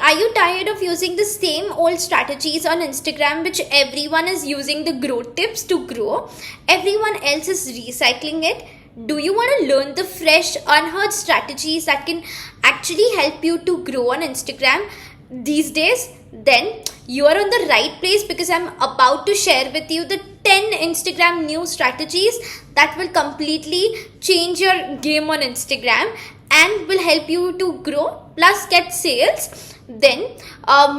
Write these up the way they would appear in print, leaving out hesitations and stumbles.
Are you tired of using the same old strategies on Instagram, which everyone is using the growth tips to grow? Everyone else is recycling it. Do you want to learn the fresh, unheard strategies that can actually help you to grow on Instagram these days? Then you are on the right place, because I'm about to share with you the 10 Instagram new strategies that will completely change your game on Instagram and will help you to grow plus get sales. Then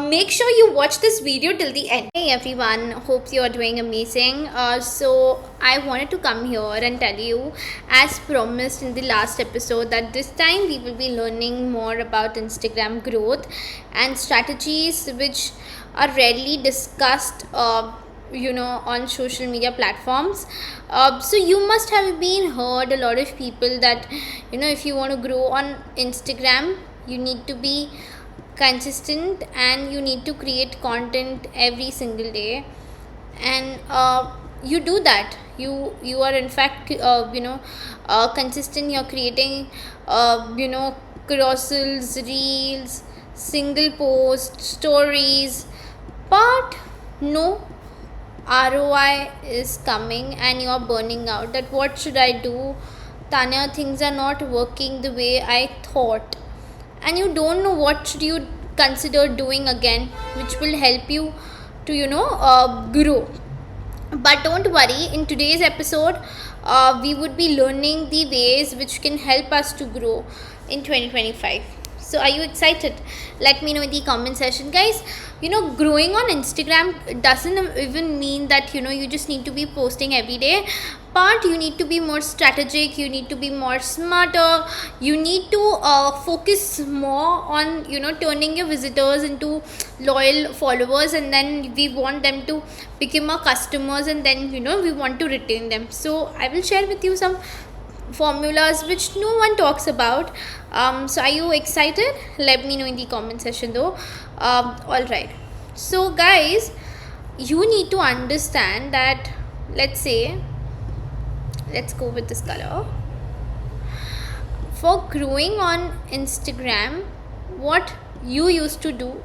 make sure you watch this video till the end. Hey everyone, hope you are doing amazing. So I wanted to come here and tell you, as promised in the last episode, that this time we will be learning more about Instagram growth and strategies which are rarely discussed on social media platforms. So you must have been heard a lot of people that if you want to grow on Instagram, you need to be consistent and you need to create content every single day. And you do that. You are in fact consistent. You're creating carousels, reels, single post, stories, but no ROI is coming and you are burning out. That what should I do, Tanya? Things are not working the way I thought, and you don't know what should you consider doing again, which will help you to grow. But don't worry, in today's episode we would be learning the ways which can help us to grow in 2025. So are you excited? Let me know in the comment section, guys. Growing on Instagram doesn't even mean that you just need to be posting every day, but you need to be more strategic, you need to be more smarter, you need to focus more on turning your visitors into loyal followers, and then we want them to become our customers, and then we want to retain them. So I will share with you some formulas which no one talks about. So are you excited? Let me know in the comment section though. Alright, so guys, you need to understand that, let's go with this color. For growing on Instagram, what you used to do,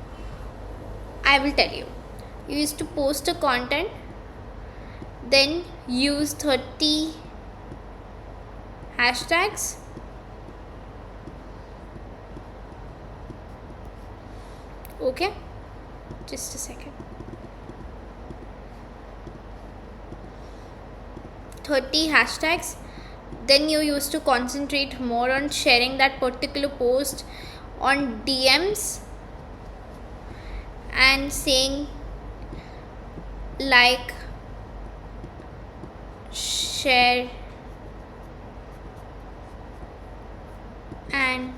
I will tell you. You used to post a content, then use 30 hashtags, okay, just a second. 30 hashtags. Then you used to concentrate more on sharing that particular post on DMs and saying like, share and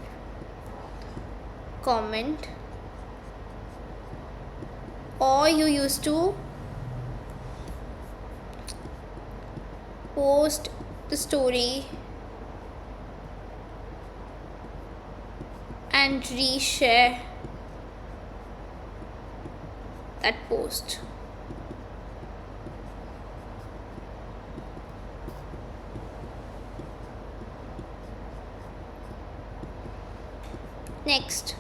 comment. Or you used to post the story and reshare that post. Next,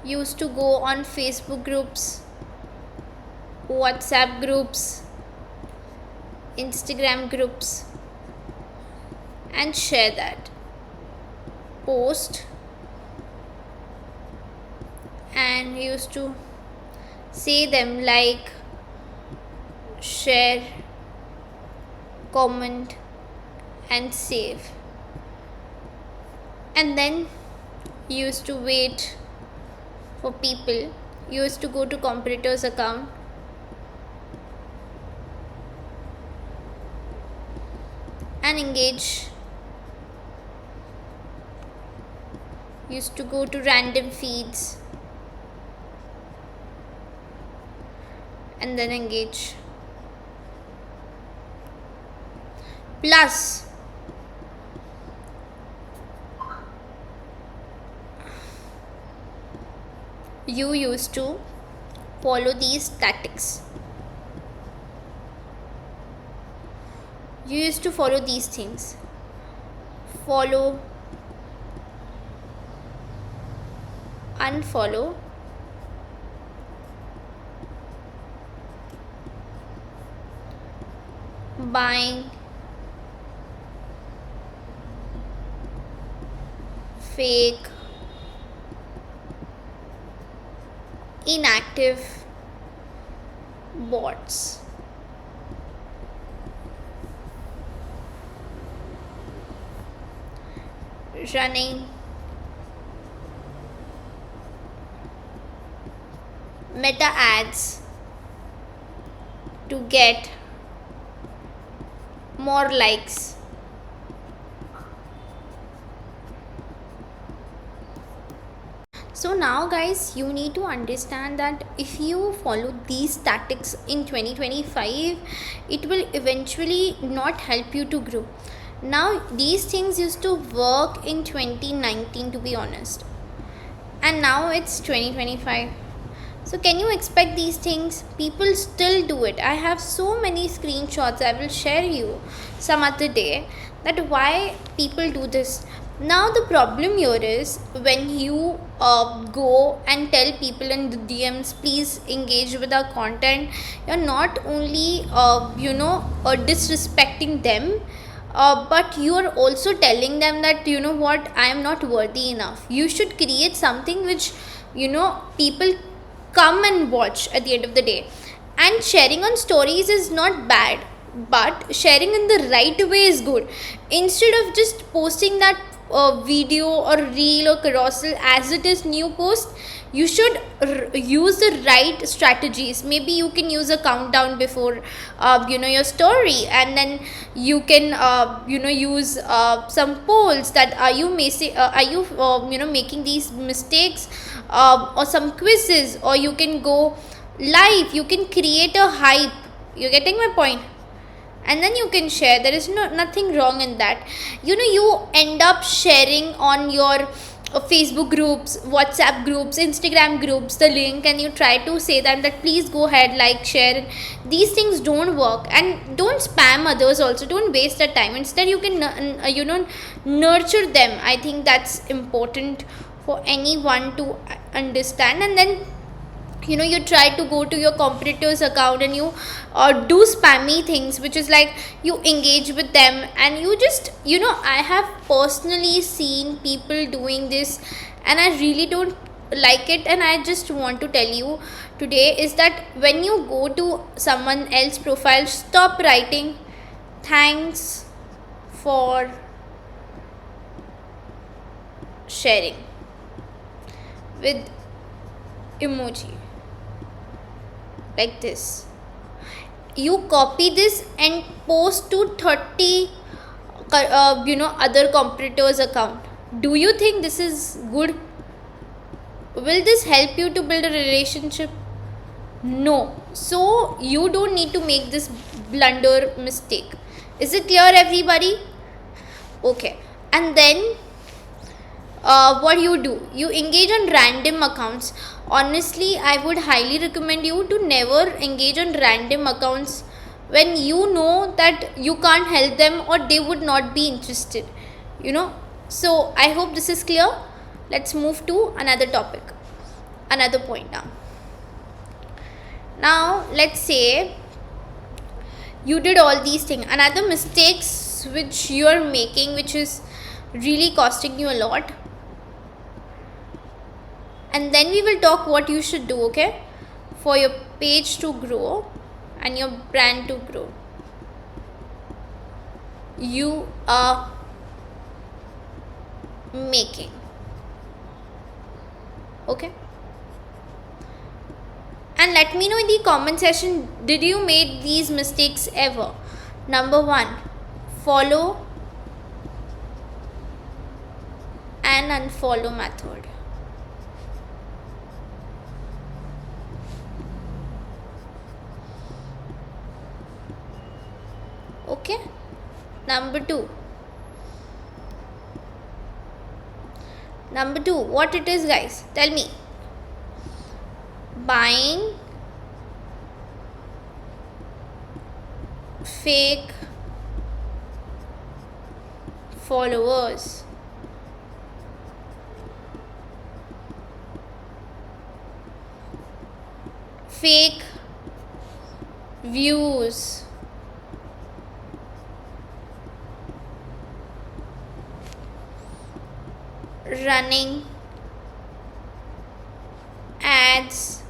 used to go on Facebook groups, WhatsApp groups, Instagram groups, and share that post, and used to say them like, share, comment, and save. And then you used to wait for people. You used to go to competitor's account and engage. Used to go to random feeds and then engage. Plus, you used to follow these tactics. You used to follow these things. Follow unfollow, buying fake, inactive bots. Running meta ads to get more likes. So now guys, you need to understand that if you follow these tactics in 2025, it will eventually not help you to grow. Now these things used to work in 2019, to be honest, and now it's 2025. So can you expect these things? People still do it. I have so many screenshots, I will share you some other day, that why people do this. Now the problem here is when you go and tell people in the DMs, please engage with our content, you're not only disrespecting them, but you are also telling them that, you know what, I am not worthy enough. You should create something which, people come and watch at the end of the day. And sharing on stories is not bad, but sharing in the right way is good. Instead of just posting that video or reel or carousel as it is new post, you should use the right strategies. Maybe you can use a countdown before your story, and then you can use some polls that are you making these mistakes, or some quizzes, or you can go live, you can create a hype. You're getting my point? And then you can share. There is nothing wrong in that. You end up sharing on your Facebook groups, WhatsApp groups, Instagram groups the link, and you try to say them that please go ahead, like, share. These things don't work, and don't spam others also. Don't waste their time. Instead you can nurture them. I think that's important for anyone to understand. And then you try to go to your competitor's account and you do spammy things, which is like you engage with them, and you just I have personally seen people doing this, and I really don't like it. And I just want to tell you today is that when you go to someone else's profile, stop writing thanks for sharing with emoji like this. You copy this and post to 30 other competitors account. Do you think this is good? Will this help you to build a relationship? No. So you don't need to make this blunder mistake. Is it clear, everybody? Okay. And then what do? You engage on random accounts. Honestly, I would highly recommend you to never engage on random accounts when you know that you can't help them or they would not be interested. So I hope this is clear. Let's move to another topic, another point now. Now let's say you did all these things. Another mistakes which you are making, which is really costing you a lot. And then we will talk what you should do, okay, for your page to grow and your brand to grow. You are making, okay? And let me know in the comment section, did you make these mistakes ever? Number 1, follow and unfollow method. Okay. Number 2, what it is, guys? Tell me. Buying fake followers. fake views, running ads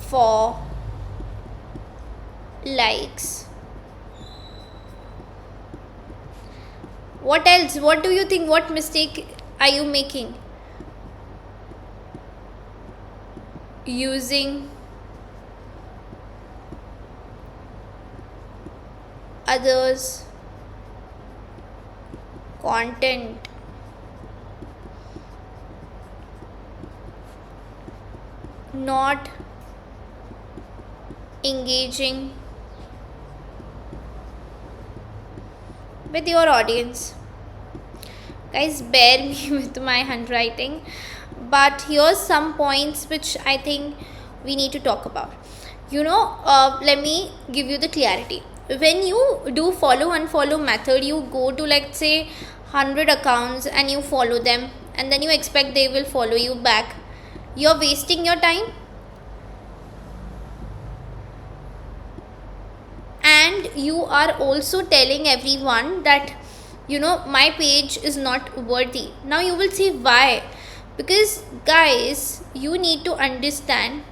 for likes. What else? What do you think? What mistake are you making? Using others' content, not engaging with your audience. Guys, bear me with my handwriting, but here's some points which I think we need to talk about. Let me give you the clarity. When you do follow unfollow method, you go to, like, say 100 accounts and you follow them, and then you expect they will follow you back. You're wasting your time, and you are also telling everyone that my page is not worthy. Now you will see why. Because guys, you need to understand,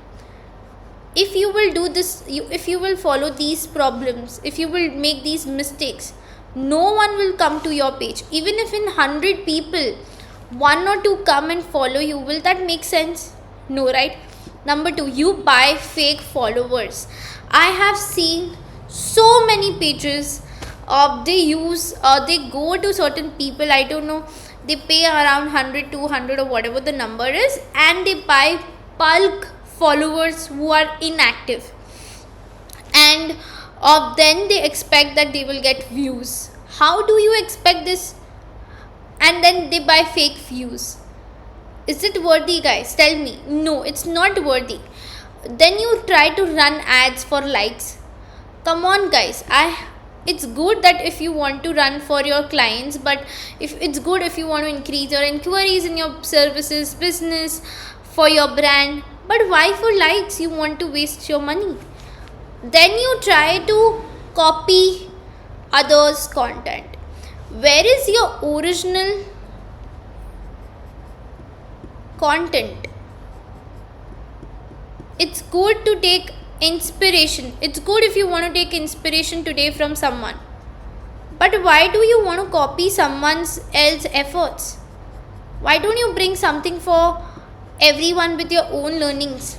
if you will do this, if you will follow these problems, if you will make these mistakes, no one will come to your page. Even if in 100 people 1 or 2 come and follow you, will that make sense? No, right? Number 2, you buy fake followers. I have seen so many pages, they go to certain people, I don't know, they pay around 100, 200 or whatever the number is, and they buy bulk followers who are inactive, and then they expect that they will get views. How do you expect this? And then they buy fake views. Is it worthy, guys? Tell me. No, it's not worthy. Then you try to run ads for likes. Come on, guys. It's good that if you want to run for your clients, but it's good if you want to increase your inquiries in your services, business, for your brand. But why for likes you want to waste your money? Then you try to copy others' content. Where is your original content? It's good to take inspiration. It's good if you want to take inspiration today from someone. But why do you want to copy someone else's efforts? Why don't you bring something for everyone with your own learnings?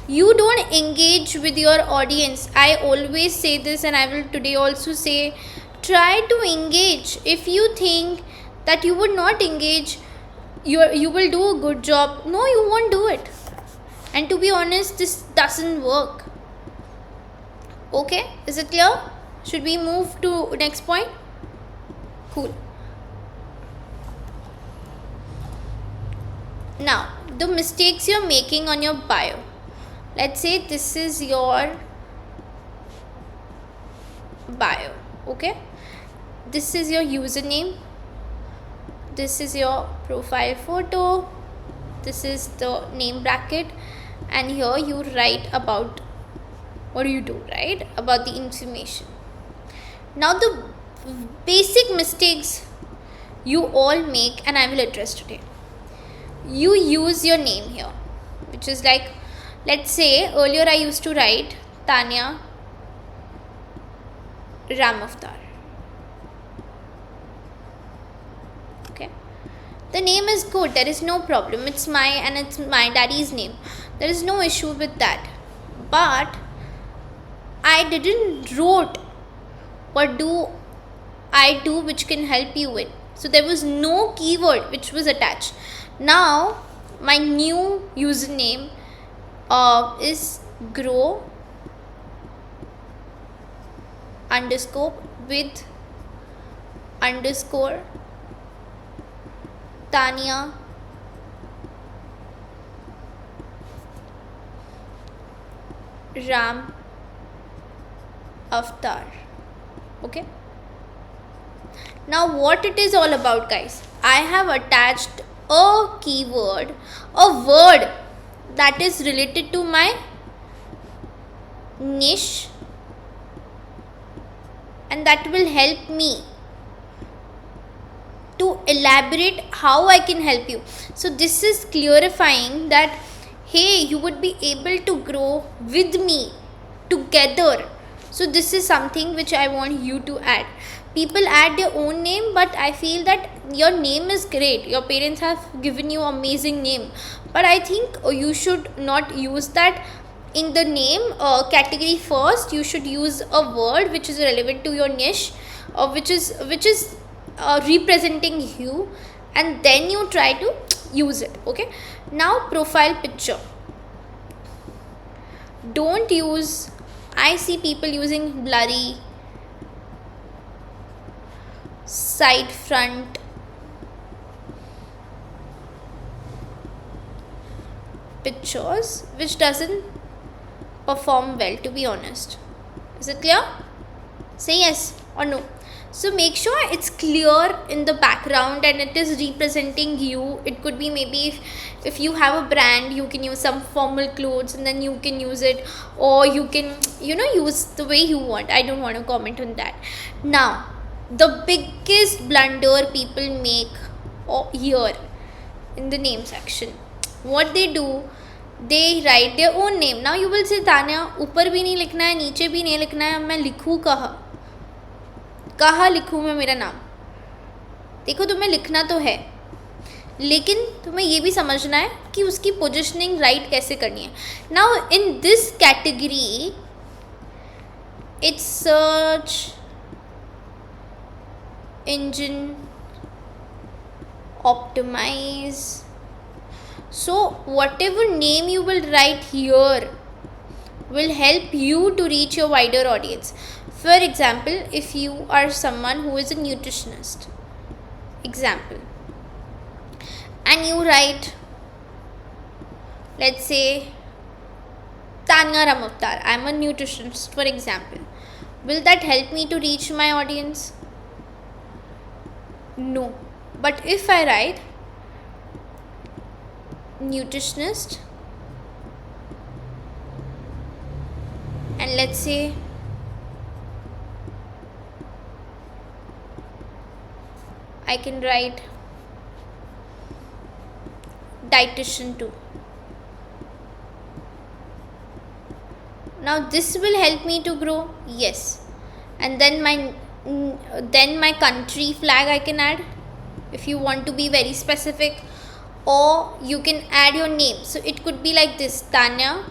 You don't engage with your audience. I always say this, and I will today also say, try to engage. If you think that you would not engage, you will do a good job. No, you won't do it. And to be honest, this doesn't work. Okay, is it clear? Should we move to next point? Cool. Now, the mistakes you're making on your bio. Let's say this is your bio. Okay, this is your username, this is your profile photo, this is the name bracket, and here you write about what do you do, right? About the information. Now the basic mistakes you all make, and I will address today. You use your name here, which is like, let's say earlier I used to write Tanya Ramavtar. Okay, the name is good, there is no problem. It's my daddy's name. There is no issue with that. But I didn't wrote what do I do which can help you with. So there was no keyword which was attached. Now my new username is grow underscore with underscore Tanya Ram Avatar. Okay, now what it is all about, guys, I have attached a keyword, a word that is related to my niche, and that will help me to elaborate how I can help you. So this is clarifying that hey, you would be able to grow with me together. So this is something which I want you to add. People add their own name, but I feel that your name is great. Your parents have given you amazing name, but I think you should not use that in the name category first. You should use a word which is relevant to your niche, which is representing you, and then you try to use it. Okay, now profile picture. Don't use, I see people using blurry, side front, pictures which doesn't perform well, to be honest. Is it clear? Say yes or no. So make sure it's clear in the background and it is representing you. It could be maybe if you have a brand, you can use some formal clothes and then you can use it, or you can use the way you want. I don't want to comment on that. Now the biggest blunder people make here in the name section, what they do, they write their own name. Now you will say, Tanya, ऊपर भी नहीं लिखना है, नीचे भी नहीं लिखना है, मैं लिखूँ कहाँ लिखूँ मैं मेरा नाम? देखो, तुम्हें लिखना तो है, लेकिन तुम्हें ये भी समझना है कि उसकी पोजिशनिंग राइट कैसे करनी है. Now in this category it's search engine optimize. So whatever name you will write here will help you to reach your wider audience. For example, if you are someone who is a nutritionist, example, and you write, let's say, Tanya Ramavtar, I am a nutritionist, for example, will that help me to reach my audience? No. But if I write nutritionist and let's say I can write dietitian too. Now this will help me to grow, yes. And then my country flag I can add if you want to be very specific, or you can add your name. So it could be like this, Tanya,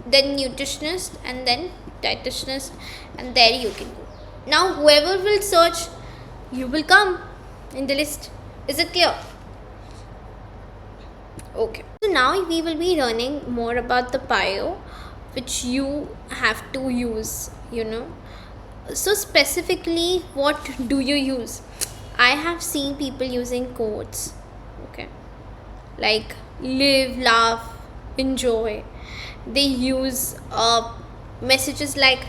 then nutritionist, and then dietitianist, and there you can go. Now whoever will search, you will come in the list. Is it clear? Okay. So now we will be learning more about the bio which you have to use, So specifically, what do you use? I have seen people using quotes, okay, like live, laugh, enjoy. They use messages like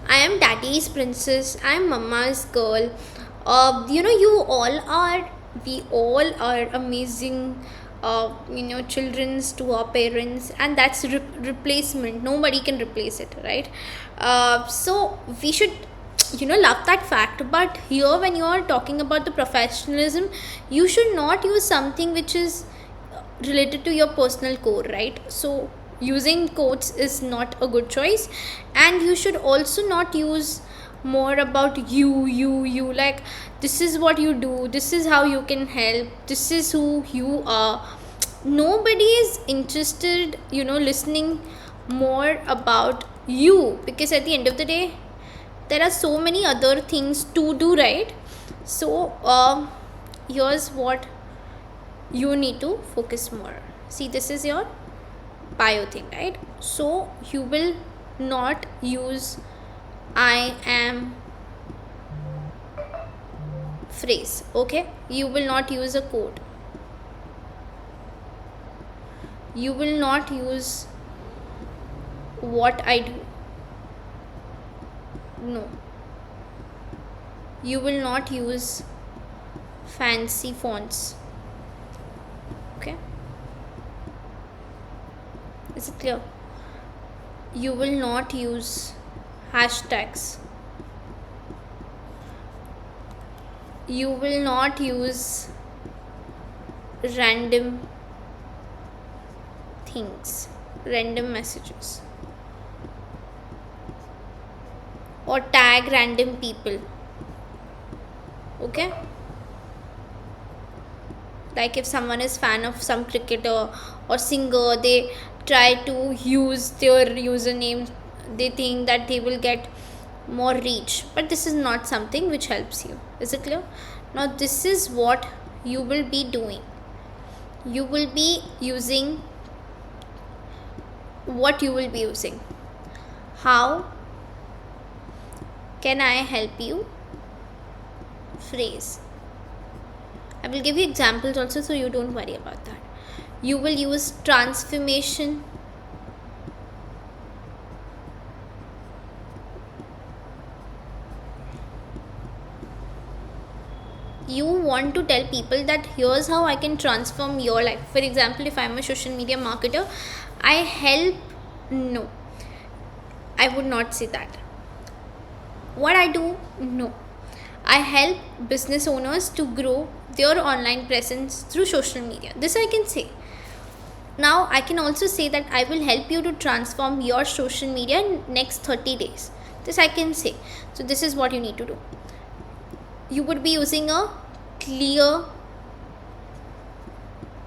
I am daddy's princess, I am mama's girl. We all are amazing children's to our parents, and that's replacement. Nobody can replace it, right? So we should love that fact. But here, when you are talking about the professionalism, you should not use something which is related to your personal core, right? So using quotes is not a good choice. And you should also not use more about you, like this is what you do, this is how you can help, this is who you are. Nobody is interested listening more about you, because at the end of the day there are so many other things to do, right? So here's what you need to focus more. See, this is your bio thing, right? So you will not use I am phrase, okay? You will not use a quote. You will not use what I do. No. You will not use fancy fonts. Okay, is it clear? You will not use hashtags. You will not use random things, random messages, or tag random people. Okay, like if someone is fan of some cricketer or singer, they try to use their username, they think that they will get more reach, but this is not something which helps you. Is it clear? Now this is what you will be doing. You will be using what you will be using. How can I help you? Phrase. I will give you examples also, so you don't worry about that. You will use transformation. You want to tell people that here's how I can transform your life. For example, if I'm a social media marketer, I help. No, I would not say that. What I do? No, I help business owners to grow their online presence through social media. This I can say. Now I can also say that I will help you to transform your social media in next 30 days. This I can say. So this is what you need to do. You would be using a clear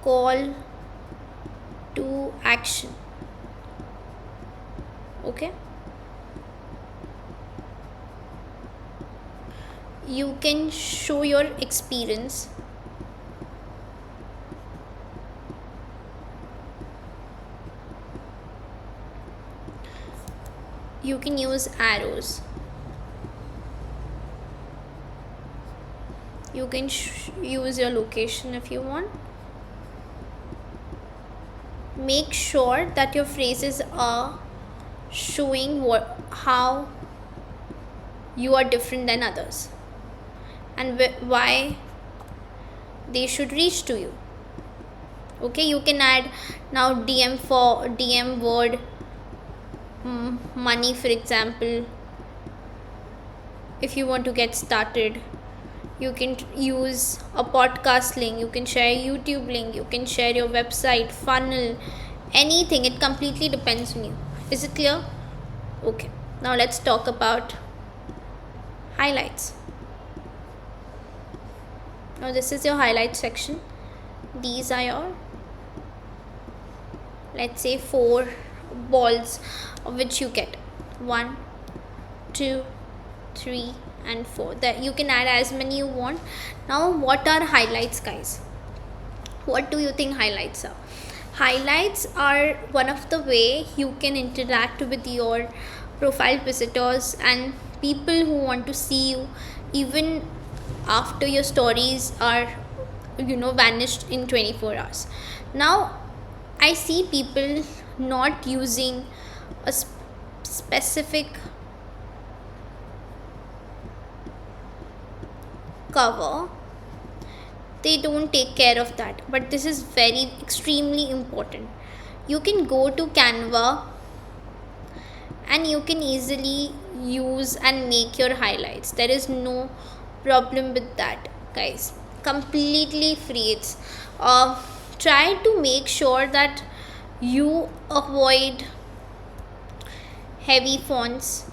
call to action. Okay, you can show your experience. You can use arrows. You can use your location if you want. Make sure that your phrases are showing how you are different than others and why they should reach to you. Okay, you can add now DM word money, for example. If you want to get started, you can use a podcast link, you can share a YouTube link, you can share your website, funnel, anything. It completely depends on you. Is it clear? Okay, now let's talk about highlights. Now this is your highlight section. These are your, let's say, 4 balls of which you get 1, 2, 3 and 4. That you can add as many you want. Now what are highlights, guys? What do you think highlights are? Highlights are one of the way you can interact with your profile visitors and people who want to see you even after your stories are vanished in 24 hours. Now I see people not using a specific cover. They don't take care of that, but this is very extremely important. You can go to Canva and you can easily use and make your highlights. There is no problem with that, guys. Completely free. It's try to make sure that you avoid heavy fonts.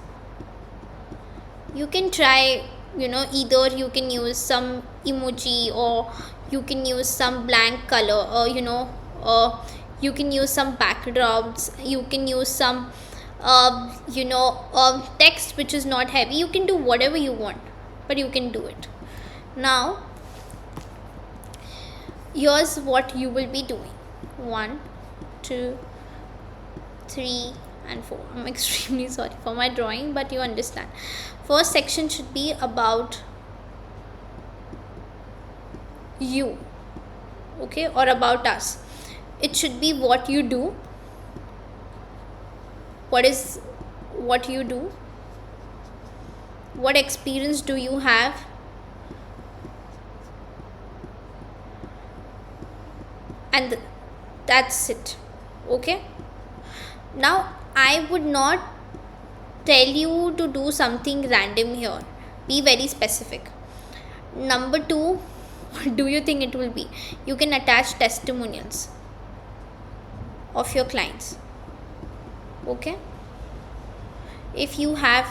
You can try, either you can use some emoji or you can use some blank color, or you can use some backdrops, you can use some text which is not heavy. You can do whatever you want, but you can do it. Now here's what you will be doing. 1, 2, 3 and 4. I'm extremely sorry for my drawing, but you understand. First section should be about you, okay, or about us. It should be what you do. What you do, what experience do you have, and that's it. Okay, now I would not tell you to do something random here. Be very specific. Number 2, what do you think it will be? You can attach testimonials of your clients. Okay, if you have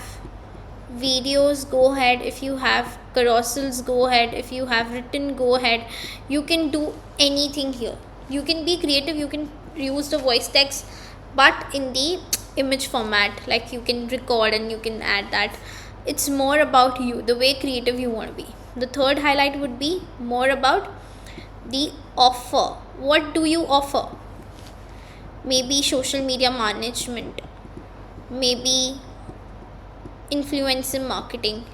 videos, go ahead. If you have carousels, go ahead. If you have written, go ahead. You can do anything here. You can be creative. You can use the voice text, but in the image format, like you can record and you can add that. It's more about you, the way creative you want to be. The third highlight would be more about the offer. What do you offer? Maybe social media management, maybe influencer marketing,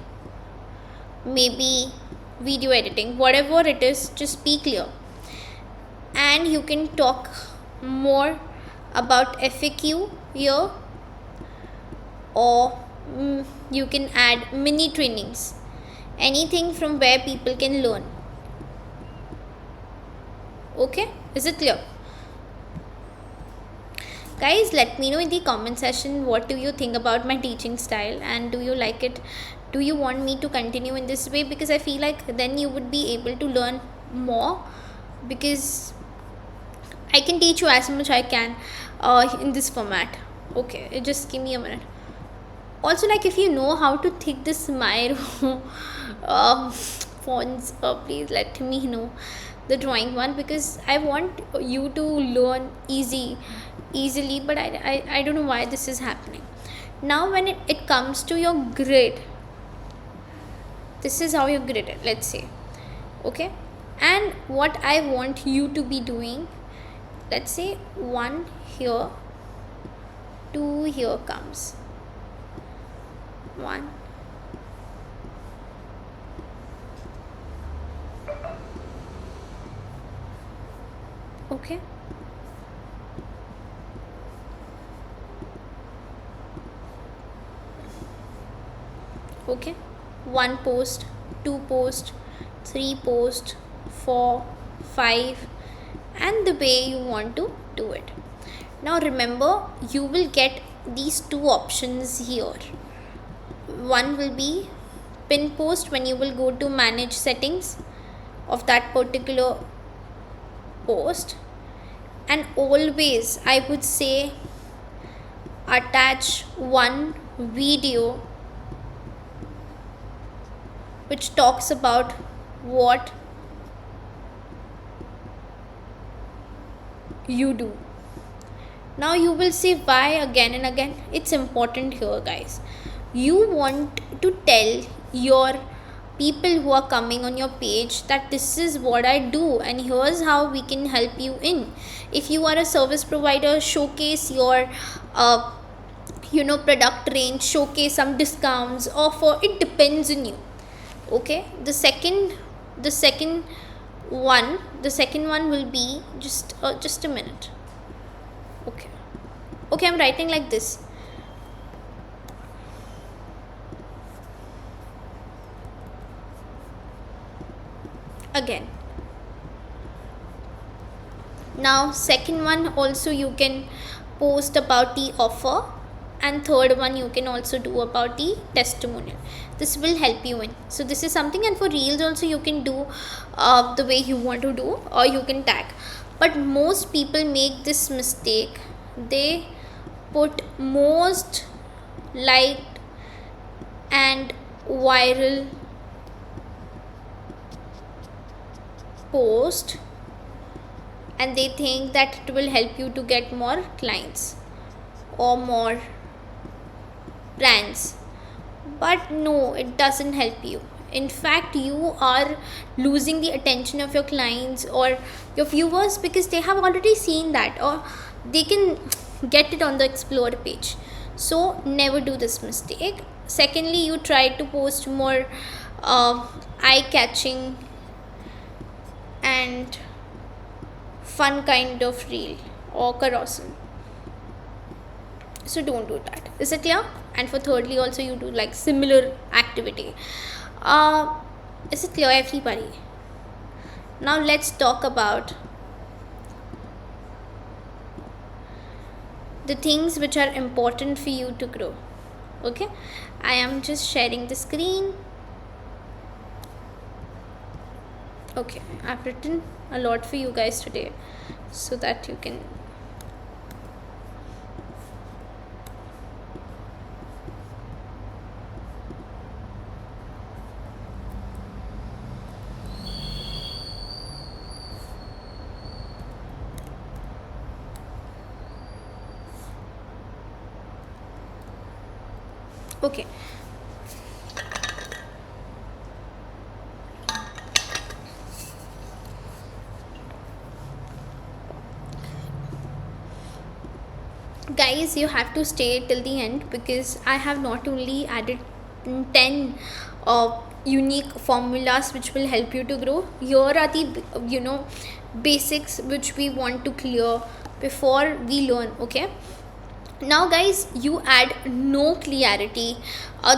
maybe video editing. Whatever it is, just be clear. And you can talk more about FAQ here, or you can add mini trainings, anything from where people can learn. Okay, is it clear? Guys, let me know in the comment section what do you think about my teaching style, and do you like it? Do you want me to continue in this way? Because I feel like then you would be able to learn more, because I can teach you as much I can in this format. Okay, just give me a minute. Also, like, if you know how to take this Miro fonts, please let me know the drawing one, because I want you to learn easily, but I don't know why this is happening. Now when it comes to your grid, this is how you grid it, let's say. Okay, and what I want you to be doing, let's say 1 here, 2 here comes 1, okay, okay, 1 post, 2 post, 3 post, 4, 5, and the way you want to do it. Now remember, you will get these 2 options here. One will be pin post, when you will go to manage settings of that particular post, and always I would say attach one video which talks about what you do. Now you will say why again and again. It's important here, guys. You want to tell your people who are coming on your page that this is what I do and here's how we can help you in. If you are a service provider, showcase your product range, showcase some discounts, offer. It depends on you. Okay, the second one will be just a minute. Okay, I'm writing like this. Again, now second one also you can post about the offer, and third one you can also do about the testimonial. This will help you in. So this is something, and for reels also you can do the way you want to do, or you can tag. But most people make this mistake. They put most liked and viral post, and they think that it will help you to get more clients or more brands, but no, it doesn't help you. In fact, you are losing the attention of your clients or your viewers, because they have already seen that, or they can get it on the explore page. So never do this mistake. Secondly, you try to post more eye-catching and fun kind of reel or carousel. So don't do that. Is it clear? And for thirdly also, you do like similar activity. Is it clear, everybody? Now let's talk about the things which are important for you to grow. Okay, I am just sharing the screen. Okay, I've written a lot for you guys today so that you can okay. Guys, you have to stay till the end because I have not only added 10 unique formulas which will help you to grow. Here are the basics which we want to clear before we learn. Okay, now guys, you add no clarity,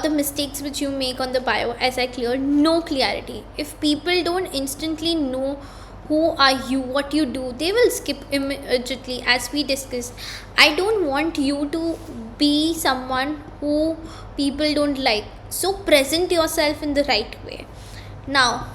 the mistakes which you make on the bio, as I cleared, no clarity. If people don't instantly know who are you, what you do, they will skip immediately, as we discussed. I don't want you to be someone who people don't like, so present yourself in the right way. Now,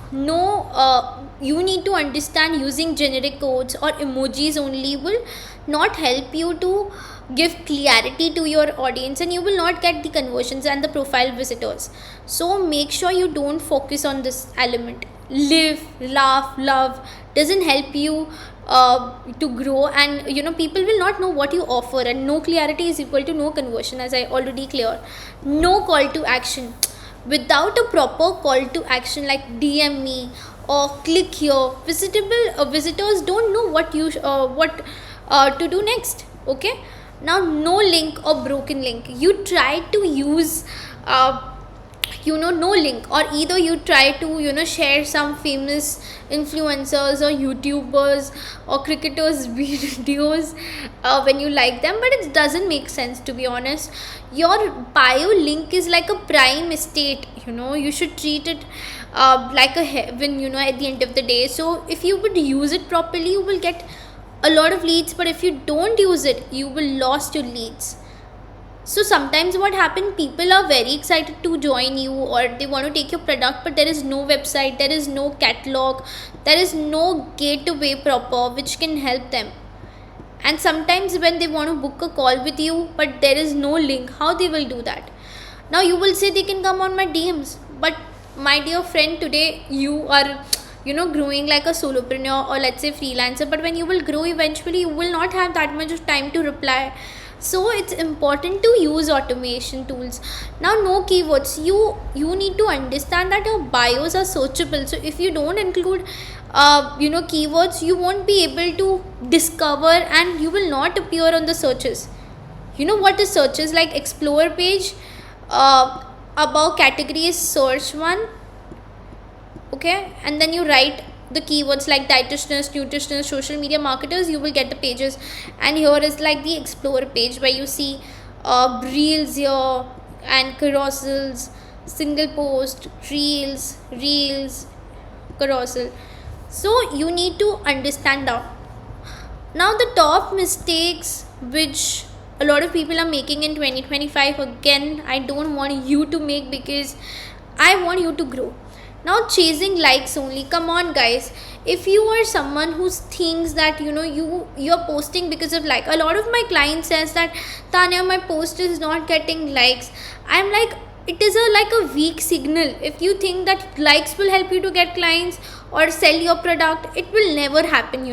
you need to understand using generic codes or emojis only will not help you to give clarity to your audience, and you will not get the conversions and the profile visitors. So make sure you don't focus on this element. Live, laugh, love doesn't help you to grow, and people will not know what you offer, and no clarity is equal to no conversion, as I already cleared. No call to action. Without a proper call to action like DM me or click here, visitors don't know what to do next. Okay, now no link or broken link. You try to use no link, or either you try to share some famous influencers or YouTubers or cricketers videos when you like them, but it doesn't make sense, to be honest. Your bio link is like a prime estate. You should treat it like a heaven at the end of the day. So if you would use it properly, you will get a lot of leads, but if you don't use it, you will lost your leads. So sometimes what happens, people are very excited to join you, or they want to take your product, but there is no website, there is no catalog, there is no gateway proper which can help them. And sometimes when they want to book a call with you, but there is no link, how they will do that? Now you will say they can come on my DMs, but my dear friend, today you are growing like a solopreneur, or let's say freelancer, but when you will grow eventually, you will not have that much of time to reply. So it's important to use automation tools. Now, no keywords. You need to understand that your bios are searchable. So if you don't include keywords, you won't be able to discover, and you will not appear on the searches. You know what is searches? Like explore page, above category is search one. Okay, and then you write the keywords like dietitians, nutritionists, social media marketers, you will get the pages. And here is like the explore page, where you see reels here and carousels, single post, reels, carousel. So you need to understand that. Now the top mistakes which a lot of people are making in 2025, again, I don't want you to make, because I want you to grow. Now, chasing likes only. Come on, guys. If you are someone who thinks that you're posting because of like, a lot of my clients says that, Tanya, my post is not getting likes. I'm like, it is like a weak signal. If you think that likes will help you to get clients or sell your product, it will never happen.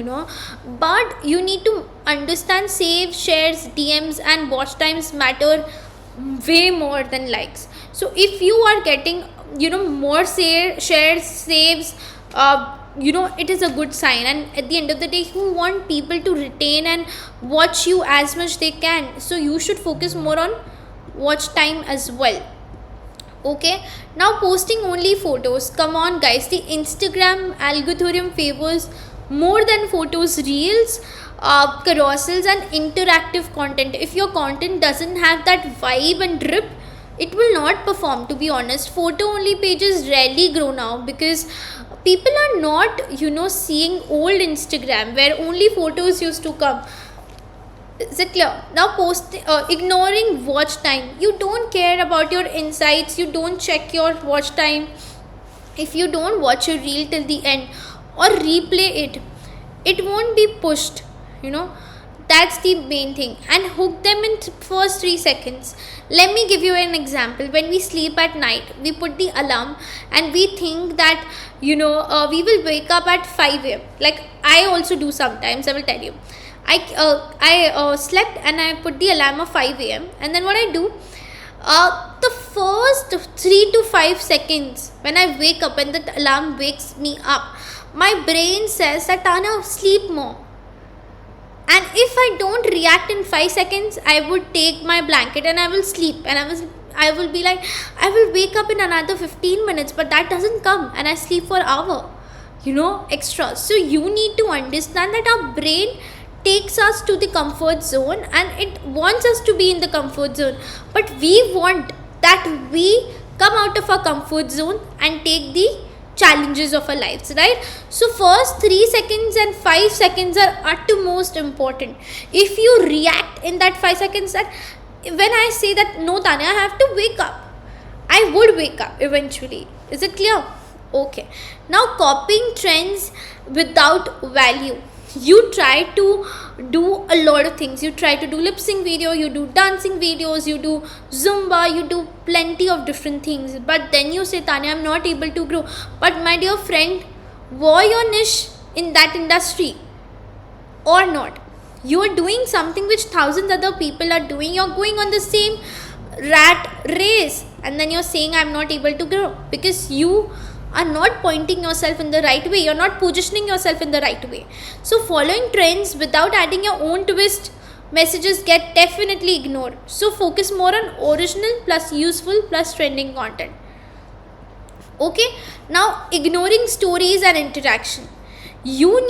But you need to understand, save, shares, DMs and watch times matter way more than likes. So if you are getting more shares, saves, it is a good sign. And at the end of the day, you want people to retain and watch you as much they can, so you should focus more on watch time as well. Okay, now posting only photos. Come on, guys, the Instagram algorithm favors more than photos, reels, carousels and interactive content. If your content doesn't have that vibe and drip, it will not perform, to be honest. Photo only pages rarely grow now, because people are not seeing old Instagram where only photos used to come. Is it clear? Now ignoring watch time. You don't care about your insights, you don't check your watch time. If you don't watch a reel till the end or replay it, it won't be pushed, you know. That's the main thing. And hook them in first 3 seconds. Let me give you an example. When we sleep at night, we put the alarm and we think that, we will wake up at 5 a.m. Like I also do sometimes, I will tell you. I slept and I put the alarm of 5 a.m. and then what I do, the first 3 to 5 seconds when I wake up and the alarm wakes me up, my brain says that Tanya, sleep more. And if I don't react in 5 seconds, I would take my blanket and I will sleep, and I will be like, I will wake up in another 15 minutes, but that doesn't come and I sleep for an hour, extra. So you need to understand that our brain takes us to the comfort zone and it wants us to be in the comfort zone, but we want that we come out of our comfort zone and take the challenges of our lives, right? So first 3 seconds and 5 seconds are utmost important. If you react in that 5 seconds, that when I say that no Tanya, I have to wake up, I would wake up eventually. Is it clear? Okay. Now copying trends without value. You try to do a lot of things. You try to do lip sync video, you do dancing videos, you do Zumba, you do plenty of different things, but then you say, Tanya, I'm not able to grow. But my dear friend, were your niche in that industry or not? You are doing something which thousands other people are doing. You're going on the same rat race and then you're saying I'm not able to grow because you are not pointing yourself in the right way. You're not positioning yourself in the right way. So following trends without adding your own twist, messages get definitely ignored. So focus more on original plus useful plus trending content. Okay. Now ignoring stories and interaction. You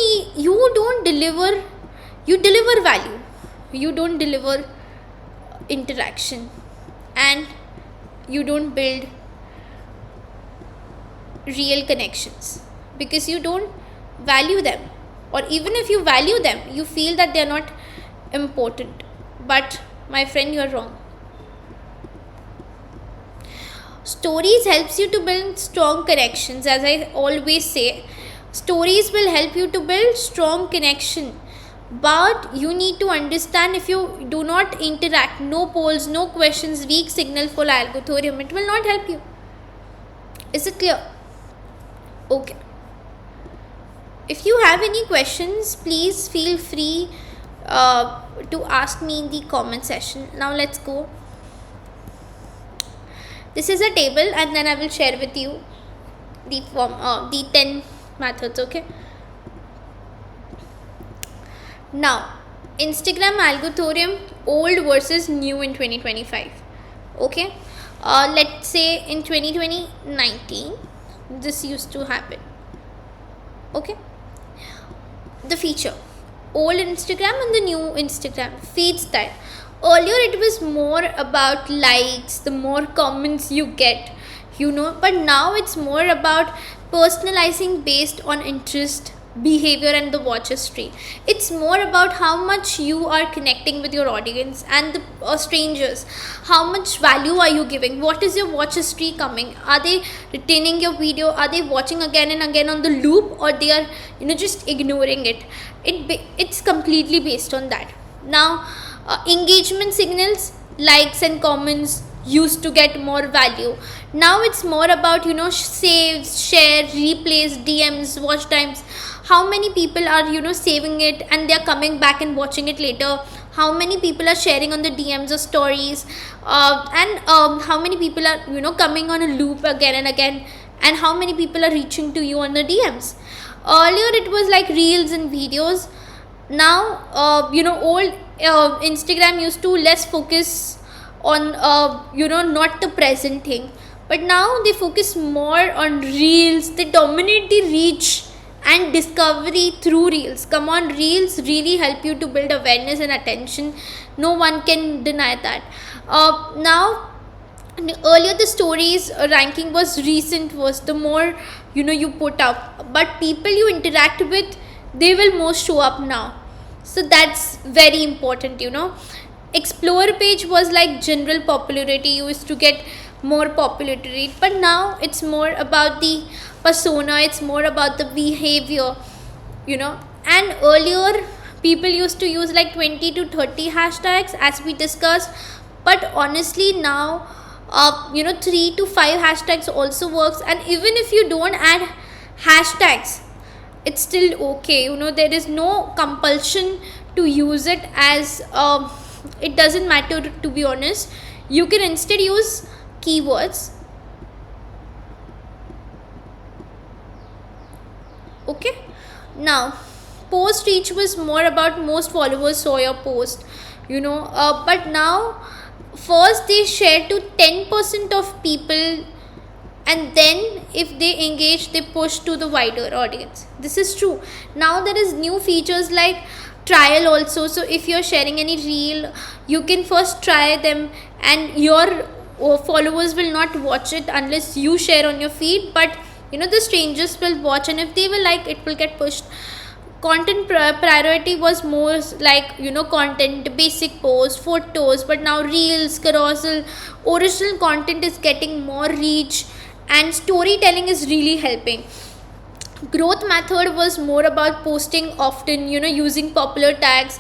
deliver value. You don't deliver interaction and you don't build real connections because you don't value them, or even if you value them, you feel that they're not important. But my friend, you're wrong. Stories helps you to build strong connections. As I always say, stories will help you to build strong connection, but you need to understand, if you do not interact, no polls, no questions, weak signal for algorithm, it will not help you. Is it clear? Okay. If you have any questions, please feel free to ask me in the comment section. Now let's go. This is a table and then I will share with you the form, the 10 methods. Okay. Now, Instagram algorithm old versus new in 2025. Okay. Let's say in 2019, this used to happen. Okay. The feature, old Instagram and the new Instagram feed style. Earlier it was more about likes, the more comments you get, but now it's more about personalizing based on interest, behavior and the watch history. It's more about how much you are connecting with your audience and the strangers. How much value are you giving? What is your watch history coming? Are they retaining your video? Are they watching again and again on the loop, or they are just ignoring it? It's completely based on that. Now engagement signals, likes and comments used to get more value. Now it's more about saves, share, replays, DMs, watch times. How many people are saving it and they're coming back and watching it later? How many people are sharing on the DMs or stories, and how many people are coming on a loop again and again, and how many people are reaching to you on the DMs? Earlier it was like reels and videos. Now old Instagram used to less focus on not the present thing, but now they focus more on reels. They dominate the reach and discovery through reels. Come on, reels really help you to build awareness and attention. No one can deny that. Now earlier the stories ranking was recent, was the more you put up, but people you interact with, they will most show up now. So that's very important, Explore page was like general popularity. You used to get more popularity, but now it's more about the persona, it's more about the behavior, and earlier people used to use like 20 to 30 hashtags as we discussed, but honestly now 3 to 5 hashtags also works. And even if you don't add hashtags, it's still okay. There is no compulsion to use it, as it doesn't matter, to be honest. You can instead use keywords. Okay, now post reach was more about most followers saw your post, but now first they share to 10% of people, and then if they engage, they push to the wider audience. This is true. Now there is new features like trial also. So if you're sharing any reel, you can first try them, and your followers will not watch it unless you share on your feed, but the strangers will watch, and if they will like, it will get pushed. Content priority was more like content, basic posts, photos, but now reels, carousel, original content is getting more reach, and storytelling is really helping. Growth method was more about posting often, using popular tags,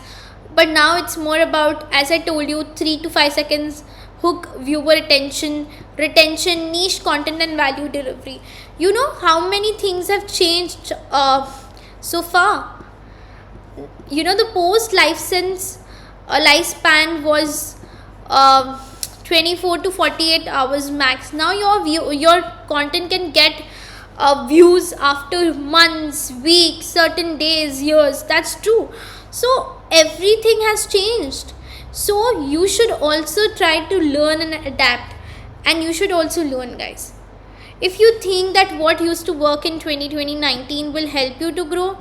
but now it's more about, as I told you, 3 to 5 seconds hook, viewer attention, retention, niche content, and value delivery. How many things have changed so far. The post lifespan was 24 to 48 hours max. Now your content can get views after months, weeks, certain days, years. That's true. So everything has changed. So you should also try to learn and adapt, and you should also learn, guys. If you think that what used to work in 2019 will help you to grow,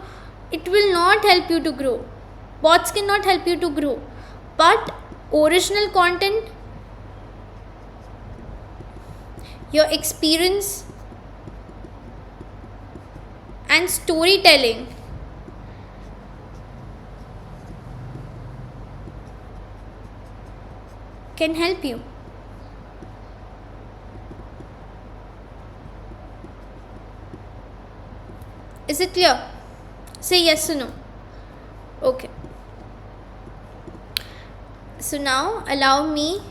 it will not help you to grow. Bots cannot help you to grow. But original content, your experience, and storytelling can help you. Is it clear? Say yes or no. Okay. So now allow me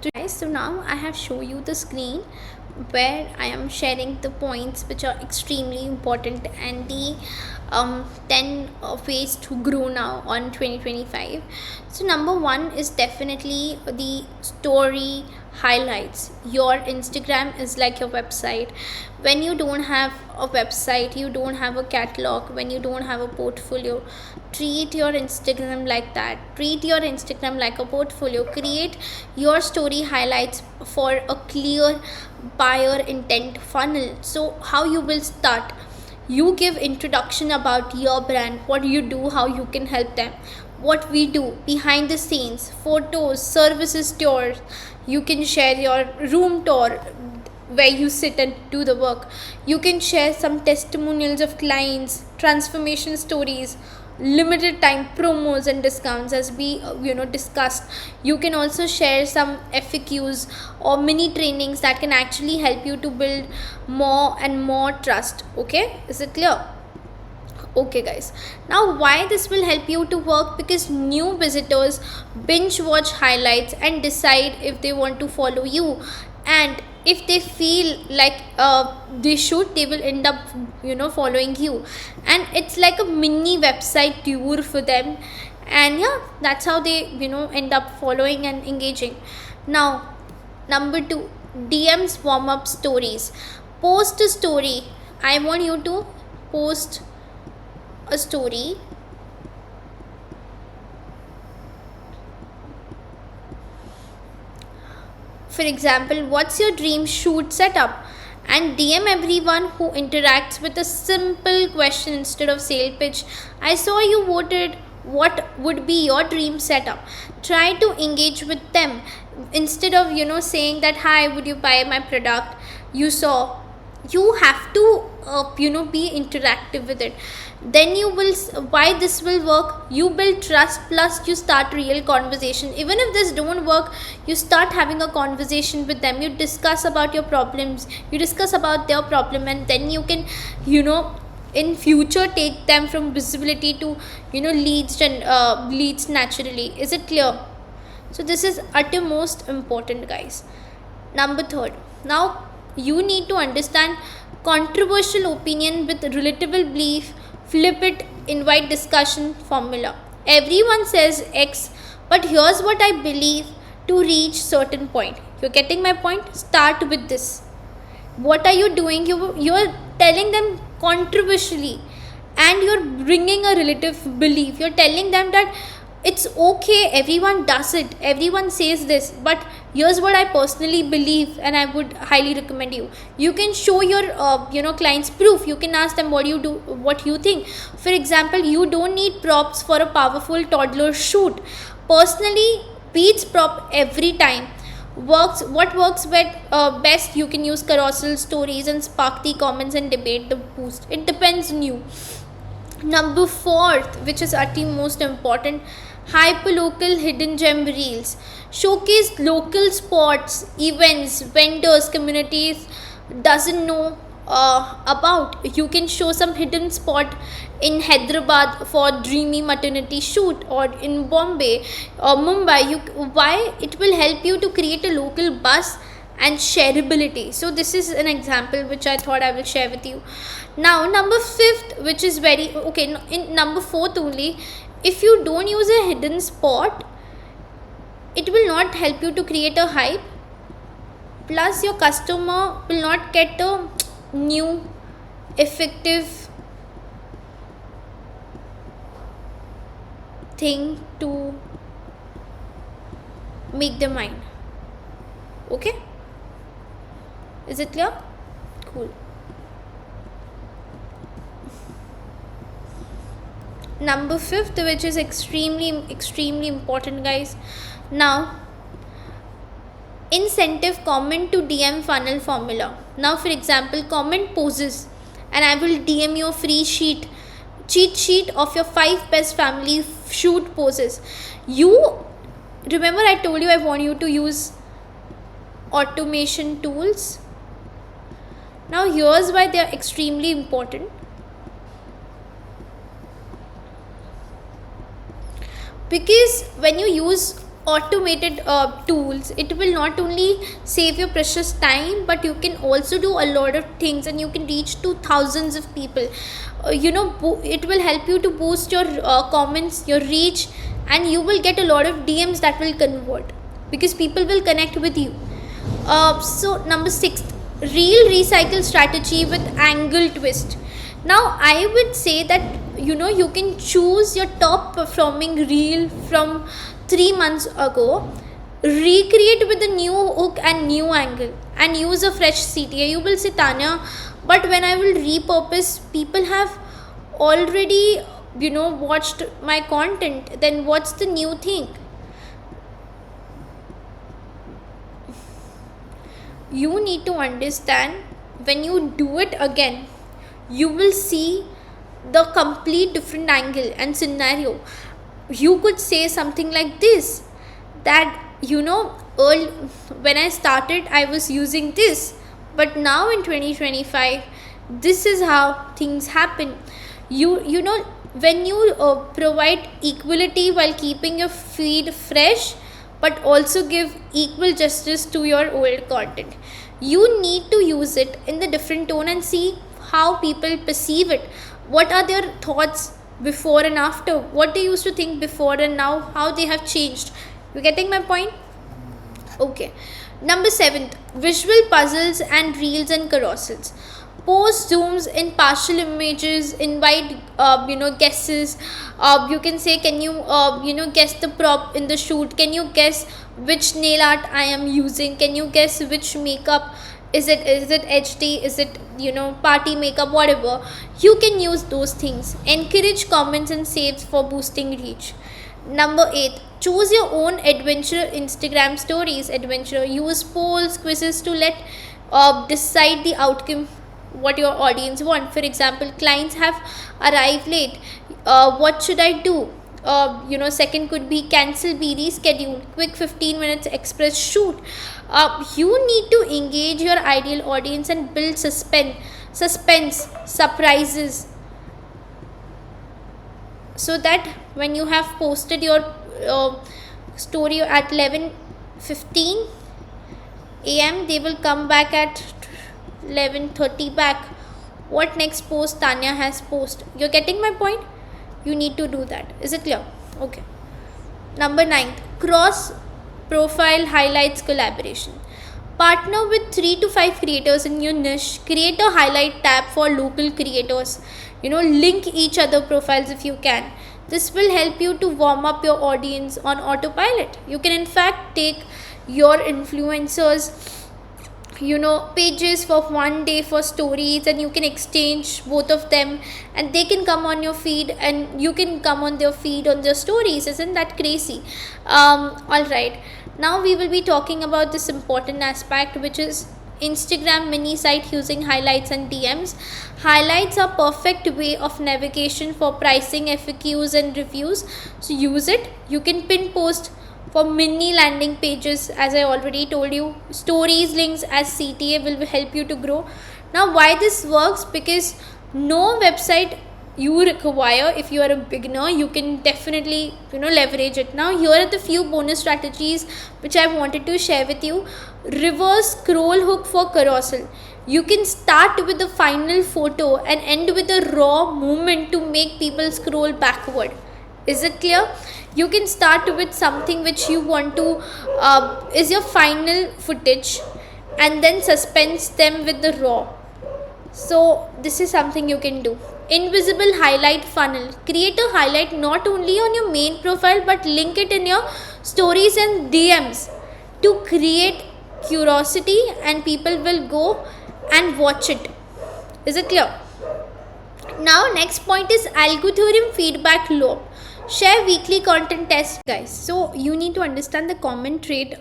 to, guys, so now I have shown you the screen where I am sharing the points which are extremely important, and the 10 ways to grow now on 2025. So number 1 is definitely the story highlights. Your Instagram is like your website. When you don't have a website, you don't have a catalog, when you don't have a portfolio, treat your Instagram like that. Treat your Instagram like a portfolio. Create your story highlights for a clear buyer intent funnel. So how you will start? You give introduction about your brand, what you do, how you can help them, what we do behind the scenes, photos, services, tours. You can share your room tour where you sit and do the work. You can share some testimonials of clients, transformation stories, limited time promos and discounts, as we discussed. You can also share some FAQs or mini trainings that can actually help you to build more and more trust. Okay, is it clear? Okay, guys, now why this will help you to work? Because new visitors binge watch highlights and decide if they want to follow you, and if they feel like they should, they will end up following you, and it's like a mini website tour for them, and yeah, that's how they end up following and engaging. Now number 2, DMs warm-up stories. Post a story. I want you to post a story for example, what's your dream shoot setup, and DM everyone who interacts with a simple question instead of sale pitch. I saw you voted, what would be your dream setup? Try to engage with them instead of saying that, hi, would you buy my product? You saw you have to be interactive with it. Then you will why this will work, you build trust, plus you start real conversation. Even if this don't work, you start having a conversation with them, you discuss about your problems, you discuss about their problem, and then you can in future take them from visibility to leads and leads naturally. Is it clear? So this is uttermost important, guys. Number third, now you need to understand controversial opinion with relatable belief. Flip it, invite discussion formula. Everyone says X, but here's what I believe to reach certain point. You're getting my point? Start with this. What are you doing? You're telling them controversially, and you're bringing a relative belief. You're telling them that it's okay, everyone does it, everyone says this, but here's what I personally believe, and I would highly recommend you can show your clients proof. You can ask them what you think. For example, you don't need props for a powerful toddler shoot. Personally, beats prop every time. What works best, you can use carousel stories and spark the comments and debate the boost. It depends on you. Number fourth, which is actually most important, hyperlocal hidden gem reels. Showcase local spots, events, vendors, communities doesn't know about. You can show some hidden spot in Hyderabad for dreamy maternity shoot, or in Bombay or Mumbai. Why? It will help you to create a local buzz and shareability. So this is an example which I thought I will share with you. Now number fifth, which is very okay, in number fourth only, if you don't use a hidden spot, it will not help you to create a hype, plus your customer will not get a new effective thing to make their mind. Okay, is it clear? Cool. Number fifth, which is extremely important, guys. Now, incentive comment to DM funnel formula. Now, for example, comment poses, and I will DM you a free cheat sheet of your 5 best family shoot poses. You remember I told you I want you to use automation tools. Now here's why they are extremely important. Because when you use automated tools, it will not only save your precious time, but you can also do a lot of things, and you can reach to thousands of people. It will help you to boost your comments, your reach, and you will get a lot of DMs that will convert, because people will connect with you. So number 6, reel recycle strategy with angle twist. Now I would say that you can choose your top performing reel from 3 months ago, recreate with a new hook and new angle, and use a fresh CTA. You will say, Tanya, but when I will repurpose, people have already watched my content, then what's the new thing? You need to understand, when you do it again, you will see the complete different angle and scenario. You could say something like this, that when I started I was using this, but now in 2025 this is how things happen. When you provide equality while keeping your feed fresh, but also give equal justice to your old content, you need to use it in the different tone and see how people perceive it. What are their thoughts before and after? What they used to think before and now, how they have changed. You getting my point? Okay. Number 7, visual puzzles and reels and carousels. Post zooms in partial images, invite guesses. You can say, can you guess the prop in the shoot? Can you guess which nail art I am using? Can you guess which makeup? Is it HD? Is it party makeup? Whatever. You can use those things. Encourage comments and saves for boosting reach. Number 8, choose your own adventure Instagram stories. Use polls, quizzes to let decide the outcome what your audience want. For example, clients have arrived late, what should I do? Second could be cancel, be rescheduled, quick 15 minutes express shoot. You need to engage your ideal audience and build suspense, surprises, so that when you have posted your story at 11:15 a.m., they will come back at 11:30 back. What next post Tanya has posted? You're getting my point? You need to do that. Is it clear? Okay. Number 9, cross profile highlights collaboration. Partner with 3 to 5 creators in your niche. Create a highlight tab for local creators. Link each other profiles if you can. This will help you to warm up your audience on autopilot. You can in fact take your influencers pages for one day for stories, and you can exchange both of them, and they can come on your feed and you can come on their feed on their stories. Isn't that crazy? All right, now we will be talking about this important aspect, which is Instagram mini site using highlights and DMs. Highlights are perfect way of navigation for pricing, FAQs and reviews, so use it. You can pin post for mini landing pages, as I already told you. Stories links as CTA will help you to grow. Now why this works? Because no website you require. If you are a beginner, you can definitely leverage it. Now here are the few bonus strategies which I wanted to share with you. Reverse scroll hook for carousel. You can start with the final photo and end with a raw movement to make people scroll backward. Is it clear? You can start with something which you want to is your final footage, and then suspense them with the raw. So this is something you can do. Invisible highlight funnel. Create a highlight not only on your main profile but link it in your stories and DMs to create curiosity, and people will go and watch it. Is it clear? Now next point is algorithm feedback loop. Share weekly content test, guys. So you need to understand the comment trait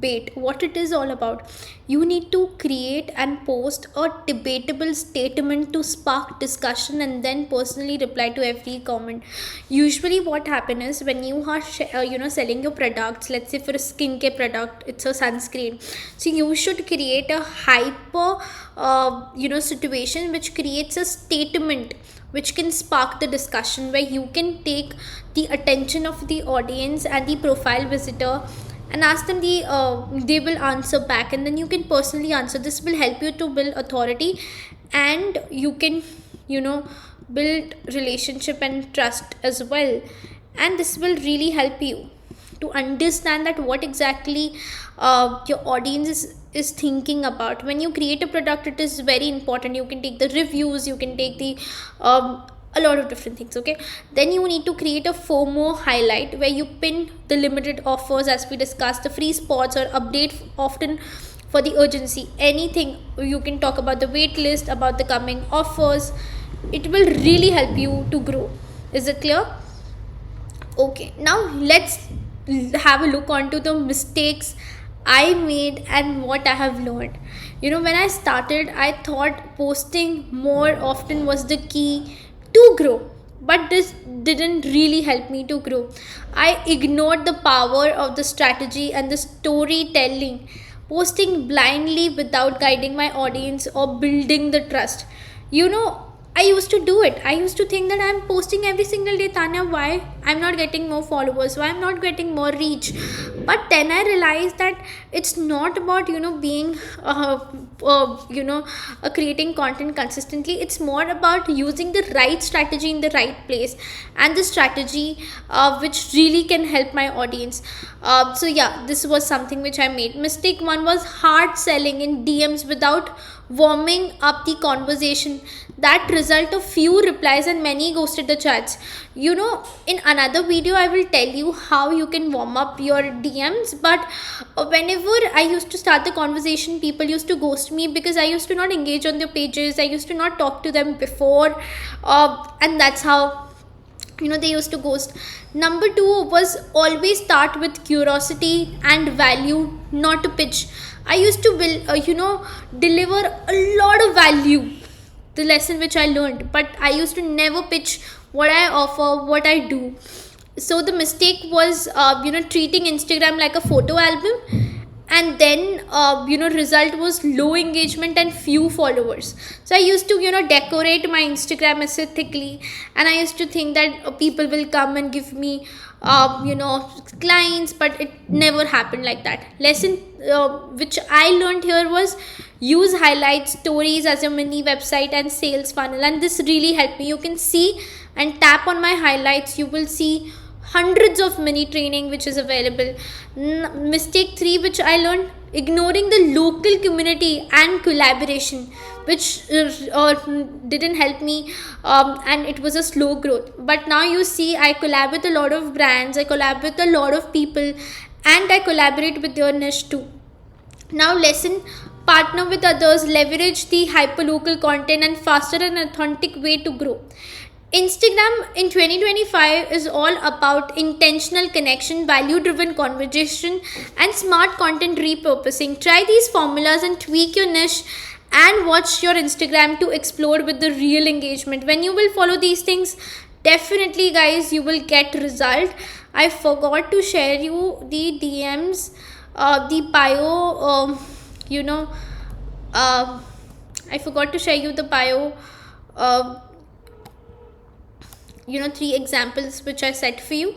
bait, what it is all about. You need to create and post a debatable statement to spark discussion and then personally reply to every comment. Usually what happens is when you are selling your products, let's say for a skincare product, it's a sunscreen, so you should create a hyper situation which creates a statement which can spark the discussion, where you can take the attention of the audience and the profile visitor and ask them they will answer back, and then you can personally answer. This will help you to build authority, and you can build relationship and trust as well, and this will really help you to understand that what exactly your audience is thinking about. When you create a product, it is very important. You can take the reviews, you can take the a lot of different things. Okay, then you need to create a FOMO highlight where you pin the limited offers, as we discussed, the free spots, or update often for the urgency. Anything you can talk about, the wait list, about the coming offers. It will really help you to grow. Is it clear? Okay, now let's have a look onto the mistakes I made and what I have learned. When I started, I thought posting more often was the key to grow, but this didn't really help me to grow. I ignored the power of the strategy and the storytelling, posting blindly without guiding my audience or building the trust. I used to do it. I used to think that I'm posting every single day, Tanya, why I'm not getting more followers, why I'm not getting more reach. But then I realized that it's not about being creating content consistently. It's more about using the right strategy in the right place, and the strategy which really can help my audience. So yeah, this was something which I made. Mistake 1 was hard selling in DMs without warming up the conversation. That result of few replies and many ghosted the chats. In another video I will tell you how you can warm up your DMs, but whenever I used to start the conversation, people used to ghost me because I used to not engage on their pages. I used to not talk to them before, and that's how they used to ghost. Number 2 was always start with curiosity and value, not to pitch. I used to deliver a lot of value, the lesson which I learned, but I used to never pitch what I offer, what I do. So the mistake was treating Instagram like a photo album, and then result was low engagement and few followers. So I used to decorate my Instagram aesthetically, and I used to think that people will come and give me clients, but it never happened like that. Lesson which I learned here was use highlight stories as a mini website and sales funnel, and this really helped me. You can see and tap on my highlights, you will see hundreds of mini training which is available. Mistake 3 which I learned, ignoring the local community and collaboration, which didn't help me, and it was a slow growth. But now you see, I collab with a lot of brands, I collab with a lot of people, and I collaborate with your niche too. Now lesson, partner with others, leverage the hyperlocal content and faster and authentic way to grow. Instagram in 2025 is all about intentional connection, value driven conversation, and smart content repurposing. Try these formulas and tweak your niche, and watch your Instagram to explore with the real engagement. When you will follow these things, definitely guys, you will get result. I forgot to share you the DMs, the bio, I forgot to share you the bio, 3 examples which I set for you.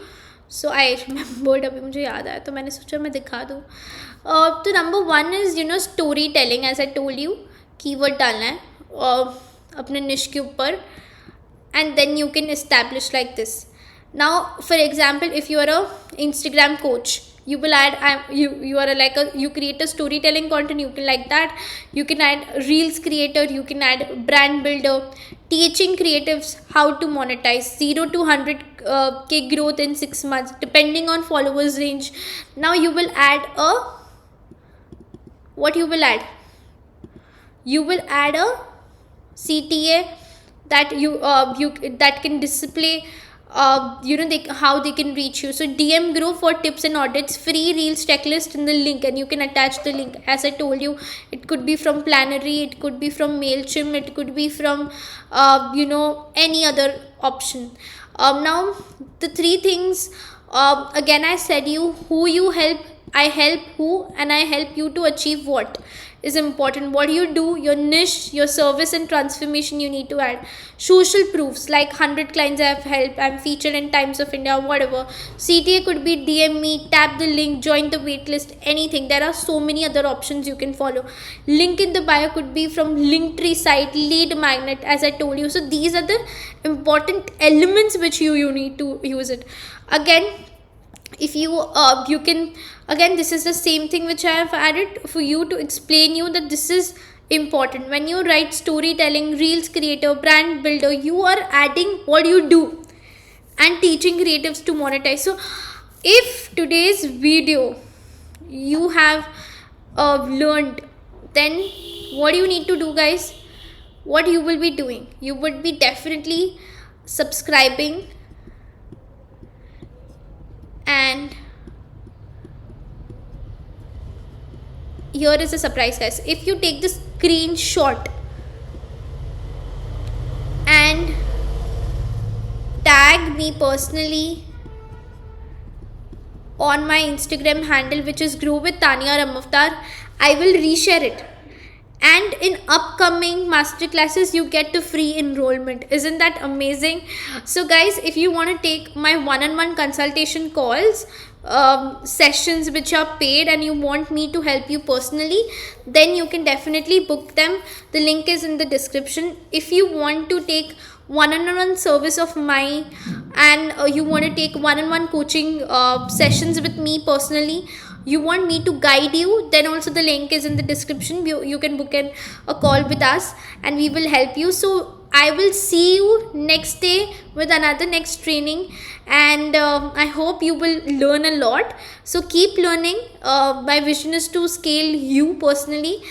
So I remembered, अभी मुझे याद आया तो मैंने सोचा मैं दिखा दूँ. तो number 1 is story telling, as I told you. Keyword डालना है अपने निश के ऊपर, and then you can establish like this. Now for example, if you are a Instagram coach, you will add you create a storytelling content, you can like that. You can add reels creator, you can add brand builder, teaching creatives how to monetize, 0 to 100k growth in 6 months depending on followers range. Now you will add you will add a CTA that you that can display how they can reach you. So DM grow for tips and audits, free reels checklist in the link, and you can attach the link. As I told you, it could be from Planary, it could be from MailChimp, it could be from any other option. Now the 3 things, again I said you, who you help, I help who, and I help you to achieve what is important. What you do, your niche, your service and transformation you need to add. Social proofs like 100 clients I have helped, I'm featured in Times of India, whatever. CTA could be DM me, tap the link, join the waitlist, anything. There are so many other options you can follow. Link in the bio could be from Linktree site, lead magnet, as I told you. So these are the important elements which you need to use it. Again, if you can, again this is the same thing which I have added for you to explain you that this is important. When you write storytelling, reels creator, brand builder, you are adding what you do and teaching creatives to monetize. So if today's video you have learned, then what you need to do guys, what you will be doing, you would be definitely subscribing. And here is a surprise guys, if you take the screenshot and tag me personally on my Instagram handle, which is Grow with Tanya Ramavtar, I will reshare it. And in upcoming masterclasses, you get the free enrollment. Isn't that amazing? So guys, if you want to take my one-on-one consultation calls, sessions which are paid, and you want me to help you personally, then you can definitely book them. The link is in the description. If you want to take one-on-one service of mine, and you want to take one-on-one coaching sessions with me personally, you want me to guide you, then also the link is in the description. You can book a call with us and we will help you. So I will see you next day with another next training, and I hope you will learn a lot. So keep learning. My vision is to scale you personally.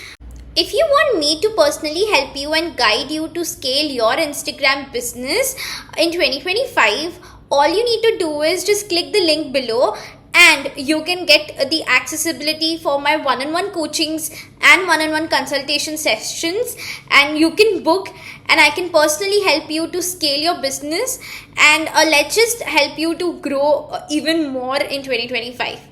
If you want me to personally help you and guide you to scale your Instagram business in 2025, all you need to do is just click the link below, and you can get the accessibility for my one-on-one coachings and one-on-one consultation sessions, and you can book, and I can personally help you to scale your business, and let's just help you to grow even more in 2025.